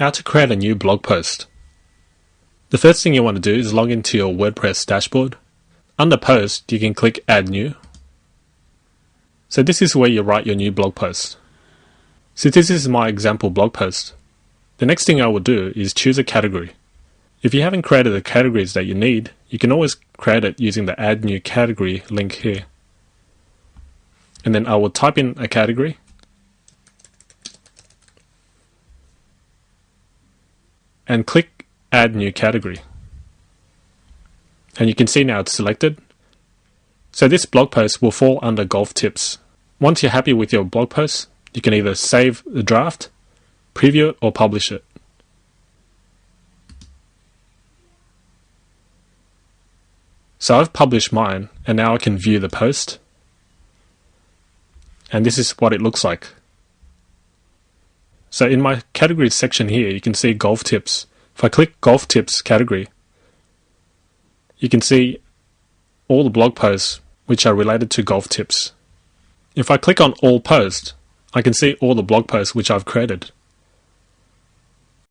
How to create a new blog post. The first thing you want to do is log into your WordPress dashboard. Under Post, you can click Add New. So this is where you write your new blog post. So this is my example blog post. The next thing I will do is choose a category. If you haven't created the categories that you need, you can always create it using the Add New Category link here. And then I will type in a category. And click Add New Category. And you can see now it's selected. So this blog post will fall under golf tips. Once you're happy with your blog post, you can either save the draft, preview it, or publish it. So I've published mine, and now I can view the post. And this is what it looks like. So in my categories section here, you can see golf tips. If I click golf tips category, you can see all the blog posts which are related to golf tips. If I click on all posts, I can see all the blog posts which I've created.